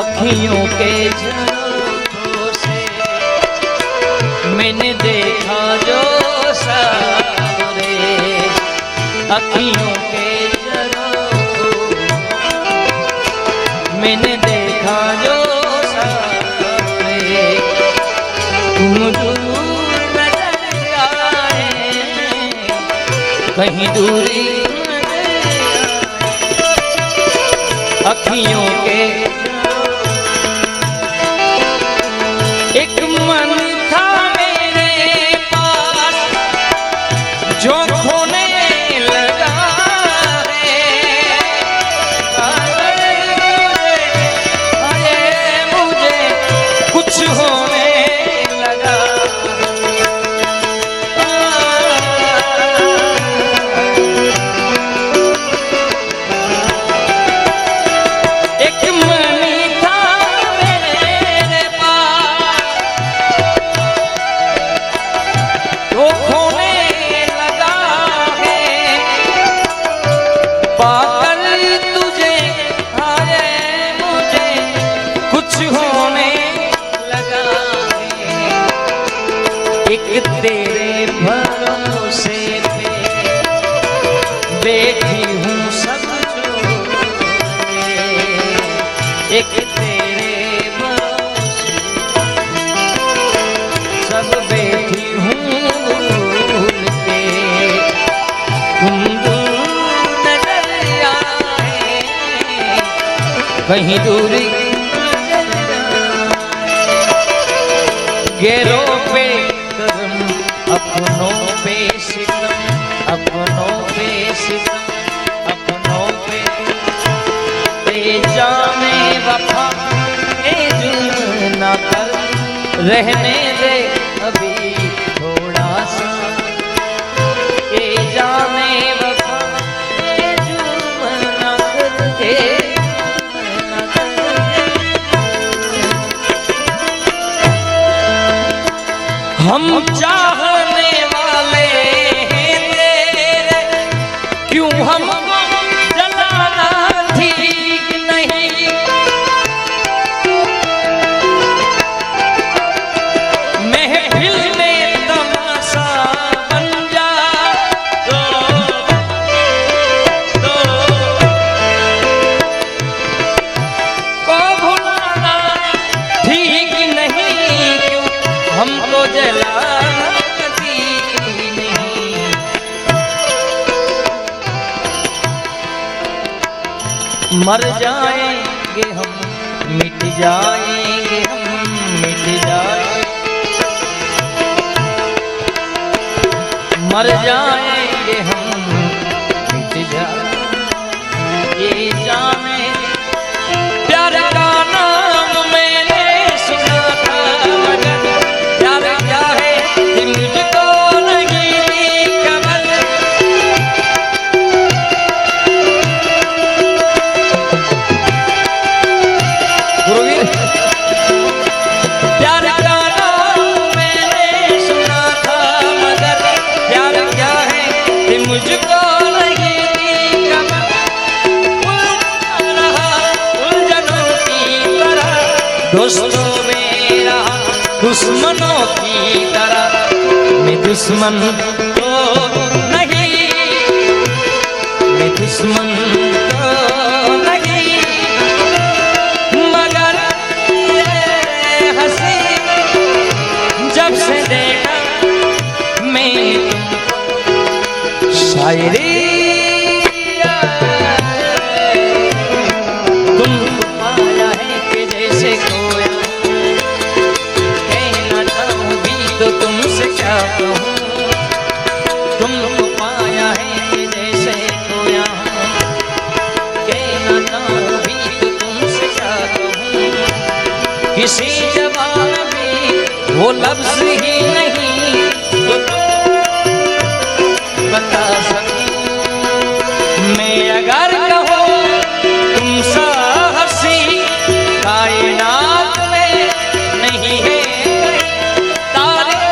अखियों के झरोखों से मैंने देखा जो सारे, अखियों के झरोखों मैंने देखा जो सारे, तुम दूर नजर आए कहीं दूरी अखियों के एक मन था मेरे पास जो खोने लगा है, अरे मुझे कुछ होने लगा, एक तेरे भरोसे पे बैठी हूँ सब छोड़े, एक तेरे भरोसे सब बैठी हूँ भूल के, तुम दूर नजर आए कहीं दूरी गैरों पे अपनों पे सितम, अपनों पे सितम, अपनों पे ते जाने वफा ए जुल्म ना कर, रहने दे अभी थोड़ा सा, ए जाने वफा ए जुल्म ना कर, हम चाहने वाले हैं तेरे, क्यों हमको जलाना ठीक नहीं, महफिल में तमाशा बन जा तो को भुलाना ठीक नहीं, क्यों हमको जलाना ठीक नहीं, मर जाएंगे हम मिट जाएंगे हम मिट जाएंगे, मर जाएंगे हम मिट जाएंगे, ये जाने प्यार का नाम मैंने सुना था मगर प्यार क्या है ये मुझको नहीं थी खबर, गुरुवीर प्यार का नाम मैंने सुना था मगर प्यार क्या है ये मुझको नहीं थी खबर, उलझनों की तरह दोस्तों में रहा दुश्मनों की तरह, मैं दुश्मन तो नहीं, मैं दुश्मन तो नहीं, मगर ये हंसी जब से देखा मैं शायरी तुमको पाया है कि जैसे कोया, कहना चाहूँ भी तो तुमसे क्या कहूँ, तुमको पाया है कि जैसे कोया, कहना चाहूँ भी तो तुमसे क्या कहूँ, किसी जबान में वो लफ्ज़ ही नहीं तो बता सकूं, मैं अगर कहूँ तुम सा हंसी कायनात में नहीं है तारे,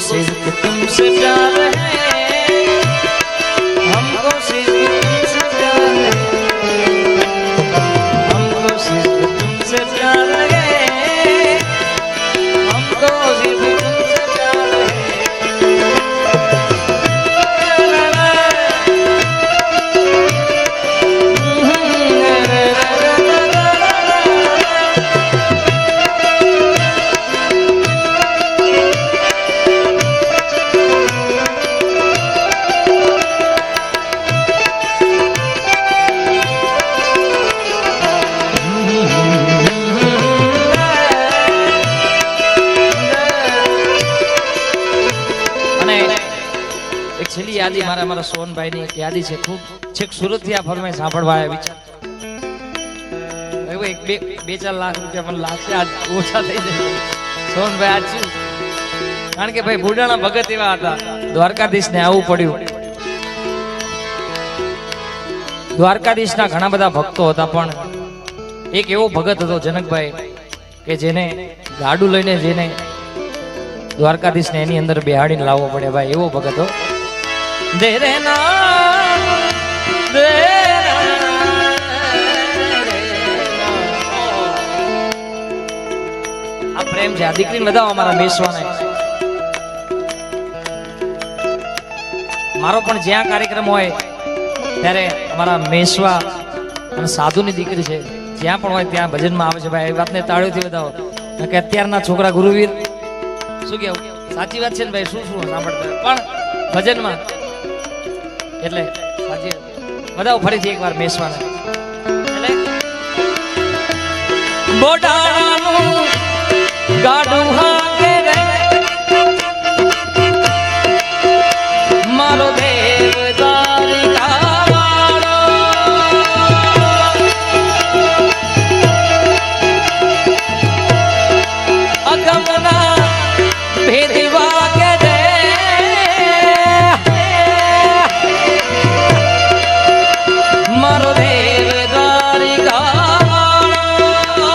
सिर्फ तुमसे प्यार है, हमको सिर्फ तुमसे प्यार है, हमको सिर्फ तुमसे प्यार है, हमको सिर्फ तुमसे प्यार है। છેલ્લી યાદી મારા સોનભાઈની એક યાદી છે, ખૂબ છેક સુરત થી આ ફરમાઈ સાંભળવા આવ્યા વિચાર એક બે ચાર લાખ રૂપિયા પણ લાગશે, આજ ઓછા થઈ જાય સોનભાઈ આજ શું, કારણ કે ભાઈ બુડાણા ભગત એવા હતા, દ્વારકાધીશ ને આવવું પડ્યું. દ્વારકાધીશ ના ઘણા બધા ભક્તો હતા, પણ એક એવો ભગત હતો જનકભાઈ કે જેને ગાડું લઈને જેને દ્વારકાધીશ ને એની અંદર બેહાડીને લાવવો પડે, ભાઈ એવો ભગત હતો. દેરે ના આ પ્રેમ છે, આ દીકરીને બતાવો અમારા મેસવાને. મારો પણ જ્યાં કાર્યક્રમ હોય ત્યારે અમારા મેસવા અને સાધુની દીકરી છે, જ્યાં પણ હોય ત્યાં ભજનમાં આવે છે. ભાઈ એ વાતને તાળીઓથી બતાવો કે અત્યારના છોકરા ગુરુવીર શું કેવું, સાચી વાત છે ને ભાઈ, શું શું સાંભળતા પણ ભજનમાં, એટલે સાચી બતાવો ફરીથી એકવાર મેસવાને. એટલે બોડાનું ગાડું હાકે રે મારો દેવ દ્વારિકા વાળો, અગમના ભેદવા કે રે મારો દેવ દ્વારિકા વાળો,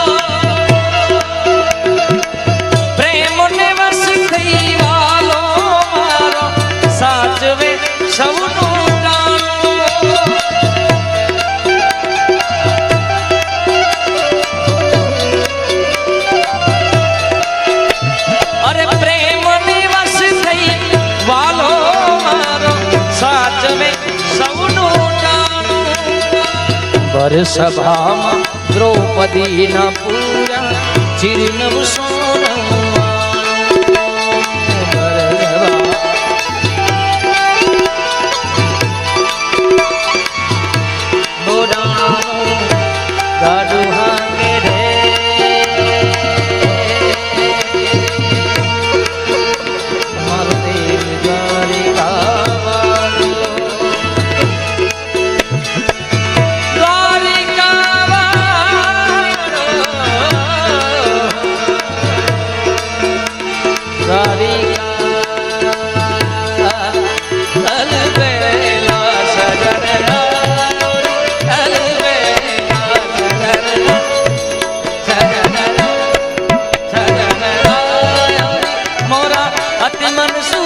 પ્રેમ ને વસ થઈ વાલો મારો સાચવે સૌનું જાણો. અરે પ્રેમ ને વસ થઈ વાલો મારો સાચવે સૌનું જાણો. ભરસભામાં દ્રૌપદી ના પૂરા ચિરનવ સોનમ ગાડું હાકે રે મારો દેવ દ્વારિકા વાળો, દ્વારિકા વાળો, દ્વારિકા અલબેલા સજન મોરા અતિ મનસુ